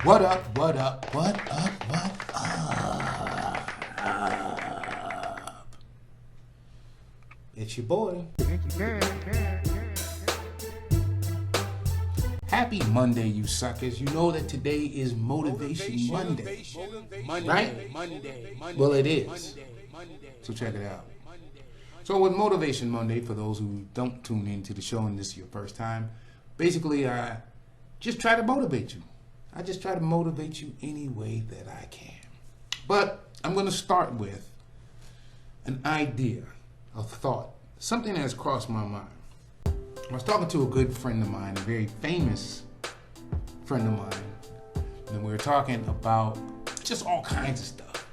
What up, what up, what up, what up? It's your boy. Happy Monday, you suckers. You know that today is Motivation Monday. Right? Well, it is. So check it out. So with Motivation Monday, for those who don't tune into the show and this is your first time, basically I just try to motivate you. I just try to motivate you any way that I can. But I'm going to start with an idea, a thought, something that's crossed my mind. I was talking to a good friend of mine, a very famous friend of mine, and we were talking about just all kinds of stuff.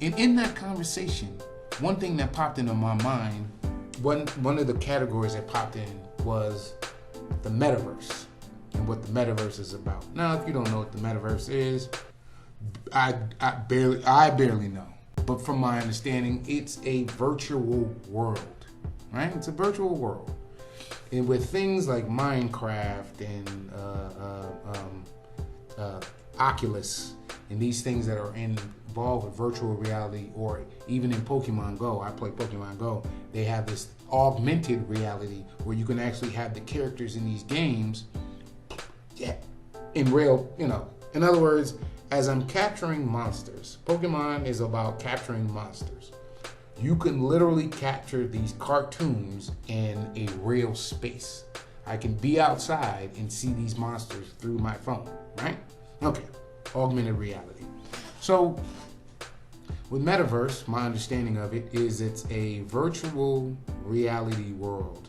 And in that conversation, one thing that popped into my mind, one of the categories that popped in was the Metaverse. And what the Metaverse is about. Now, if you don't know what the Metaverse is, I barely know. But from my understanding, it's a virtual world, right? It's a virtual world. And with things like Minecraft and Oculus and these things that are involved with virtual reality, or even in Pokemon Go, I play Pokemon Go, they have this augmented reality where you can actually have the characters in these games in real, in other words, as I'm capturing monsters, Pokemon is about capturing monsters. You can literally capture these cartoons in a real space. I can be outside and see these monsters through my phone, right? Okay, augmented reality. So with Metaverse, my understanding of it is it's a virtual reality world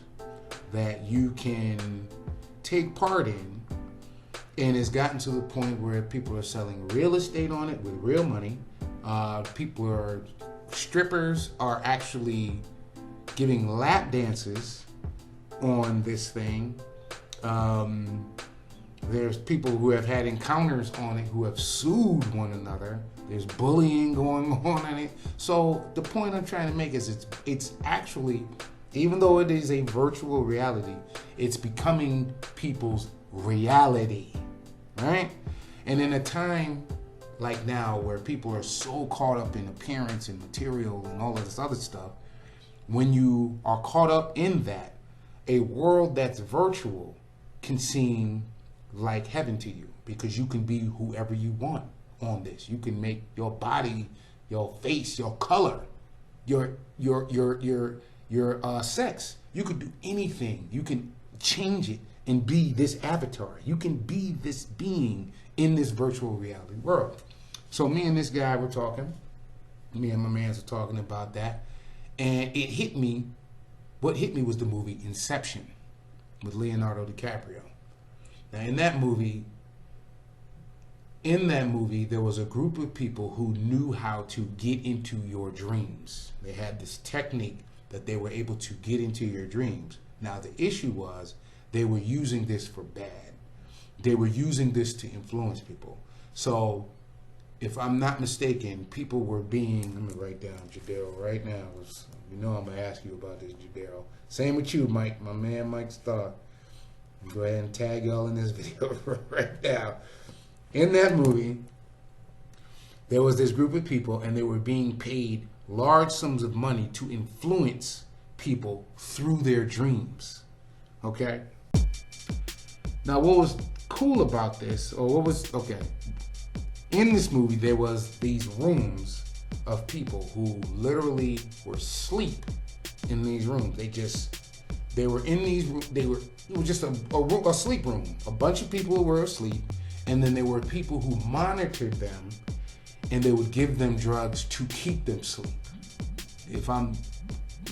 that you can take part in. And it's gotten to the point where people are selling real estate on it with real money. Strippers are actually giving lap dances on this thing. There's people who have had encounters on it who have sued one another. There's bullying going on in it. So the point I'm trying to make is it's actually, even though it is a virtual reality, it's becoming people's reality. Right? And in a time like now where people are so caught up in appearance and material and all of this other stuff, when you are caught up in that, a world that's virtual can seem like heaven to you because you can be whoever you want on this. You can make your body, your face, your color, your sex. You could do anything. You can change it and be this avatar. You can be this being in this virtual reality world. So me and this guy were talking. Me and my mans were talking about that. And it hit me. What hit me was the movie Inception with Leonardo DiCaprio. Now in that movie, there was a group of people who knew how to get into your dreams. They had this technique that they were able to get into your dreams. Now the issue was, they were using this for bad. They were using this to influence people. So, if I'm not mistaken, people were being, let me write down Jadero right now. You know I'm going to ask you about this, Jadero. Same with you, Mike, my man Mike Starr. Go ahead and tag y'all in this video right now. In that movie, there was this group of people and they were being paid large sums of money to influence people through their dreams. Okay? Now, what was cool about this, in this movie, there was these rooms of people who literally were asleep in these rooms. They were in these rooms, it was just a sleep room. A bunch of people were asleep, and then there were people who monitored them, and they would give them drugs to keep them asleep.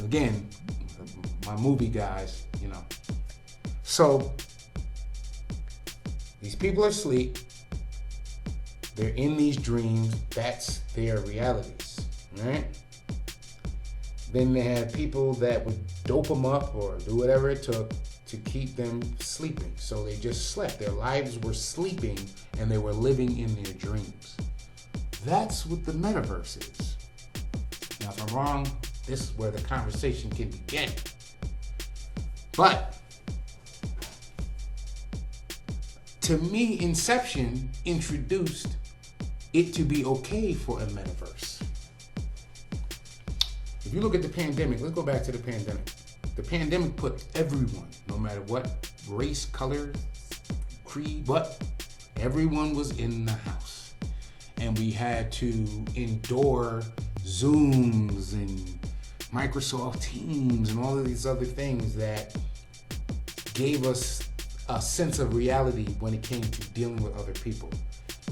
Again, my movie guys, So, these people are asleep. They're in these dreams. That's their realities, right? Then they had people that would dope them up or do whatever it took to keep them sleeping. So they just slept. Their lives were sleeping and they were living in their dreams. That's what the Metaverse is. Now, if I'm wrong, this is where the conversation can begin. But to me, Inception introduced it to be okay for a metaverse. If you look at the pandemic, let's go back to the pandemic. The pandemic put everyone, no matter what race, color, creed, what, everyone was in the house. And we had to endure Zooms and Microsoft Teams and all of these other things that gave us a sense of reality when it came to dealing with other people.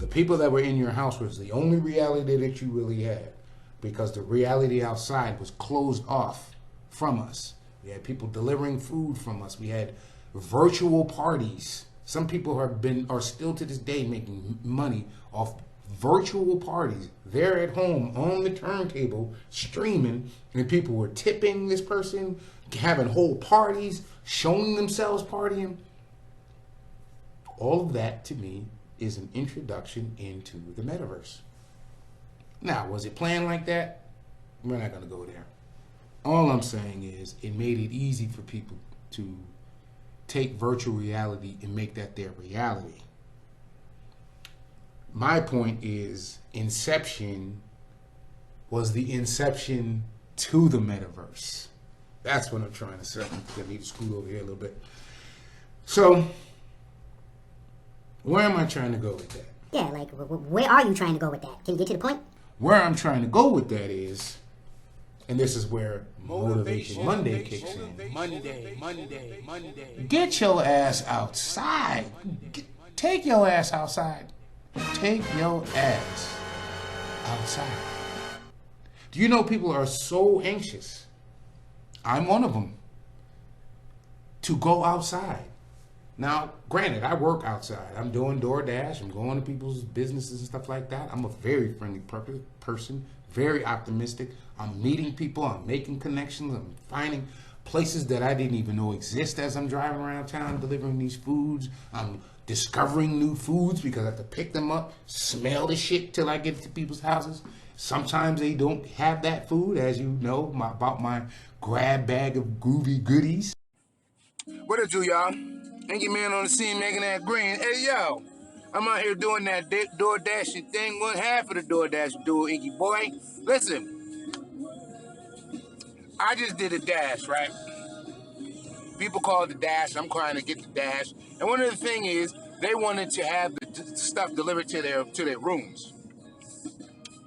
The people that were in your house was the only reality that you really had, because the reality outside was closed off from us. We had people delivering food from us. We had virtual parties. Some people are still to this day making money off virtual parties. They're at home on the turntable streaming, and people were tipping this person, having whole parties, showing themselves partying. All of that, to me, is an introduction into the metaverse. Now, was it planned like that? We're not going to go there. All I'm saying is it made it easy for people to take virtual reality and make that their reality. My point is, Inception was the inception to the metaverse. That's what I'm trying to say. I need to scoot over here a little bit. So, where am I trying to go with that? Yeah, like, where are you trying to go with that? Can you get to the point? Where I'm trying to go with that is, and this is where Motivation Monday kicks in. Monday. Get your ass outside. Take your ass outside. Take your ass outside. Do you know people are so anxious? I'm one of them. To go outside. Now, granted, I work outside. I'm doing DoorDash. I'm going to people's businesses and stuff like that. I'm a very friendly person, very optimistic. I'm meeting people. I'm making connections. I'm finding places that I didn't even know exist as I'm driving around town delivering these foods. I'm discovering new foods because I have to pick them up, smell the shit till I get to people's houses. Sometimes they don't have that food, as you know, about my grab bag of groovy goodies. What it do, y'all? Inky Man on the scene making that green. Hey, yo, I'm out here doing that door dashing thing. One half of the door dash do, Inky boy. Listen, I just did a dash, right? People call it the dash. I'm trying to get the dash. And one of the things is they wanted to have the stuff delivered to their rooms.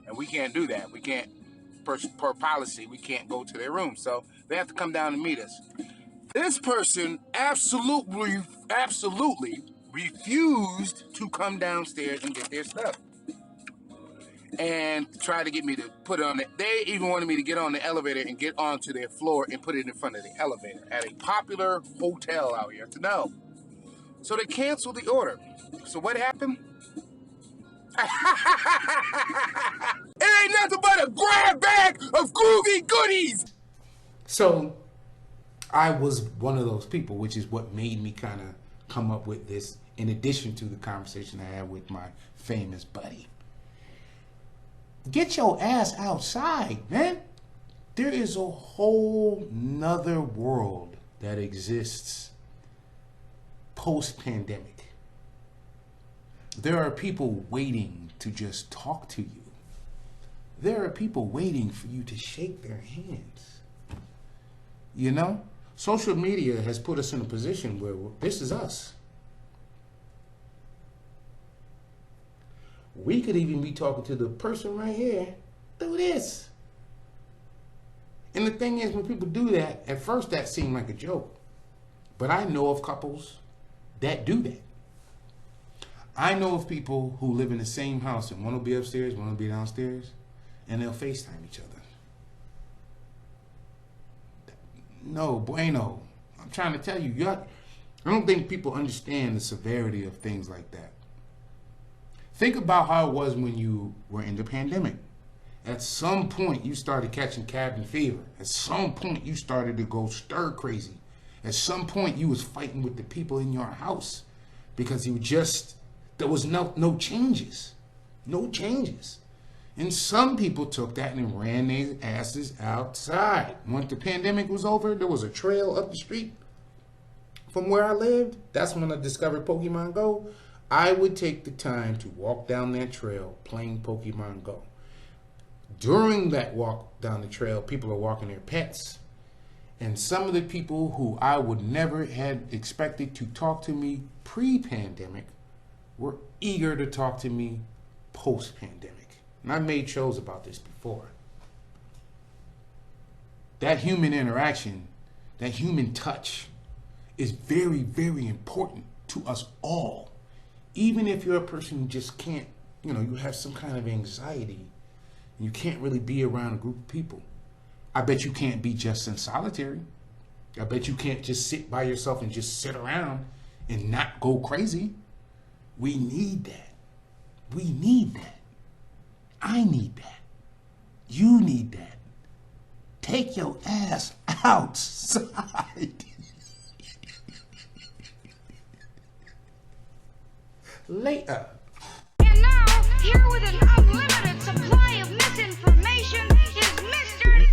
And we can't do that. We can't, per policy, we can't go to their rooms. So they have to come down and meet us. This person absolutely refused to come downstairs and get their stuff. And tried to get me to put it on it. They even wanted me to get on the elevator and get onto their floor and put it in front of the elevator at a popular hotel out here to know. So they canceled the order. So what happened? It ain't nothing but a grab bag of groovy goodies. So I was one of those people, which is what made me kind of come up with this, in addition to the conversation I had with my famous buddy. Get your ass outside, man. There is a whole nother world that exists post-pandemic. There are people waiting to just talk to you. There are people waiting for you to shake their hands. You know? Social media has put us in a position where this is us. We could even be talking to the person right here through this. And the thing is, when people do that, at first that seemed like a joke. But I know of couples that do that. I know of people who live in the same house and one will be upstairs, one will be downstairs, and they'll FaceTime each other. No bueno. I'm trying to tell you, I don't think people understand the severity of things like that. Think about how it was when you were in the pandemic. At some point, you started catching cabin fever. At some point, you started to go stir crazy. At some point, you was fighting with the people in your house because there was no changes. No changes. And some people took that and ran their asses outside. Once the pandemic was over, there was a trail up the street from where I lived. That's when I discovered Pokemon Go. I would take the time to walk down that trail playing Pokemon Go. During that walk down the trail, people are walking their pets. And some of the people who I would never had expected to talk to me pre-pandemic were eager to talk to me post-pandemic. And I made shows about this before. That human interaction, that human touch is very, very important to us all. Even if you're a person who just can't, you have some kind of anxiety and you can't really be around a group of people. I bet you can't be just in solitary. I bet you can't just sit by yourself and just sit around and not go crazy. We need that. We need that. I need that. You need that. Take your ass outside. Later. And now, here with an unlimited supply of misinformation is Mr.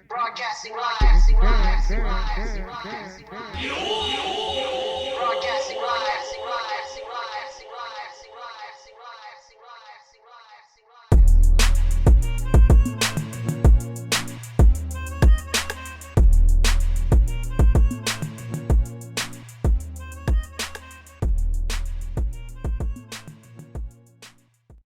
Broadcasting live. Broadcasting live.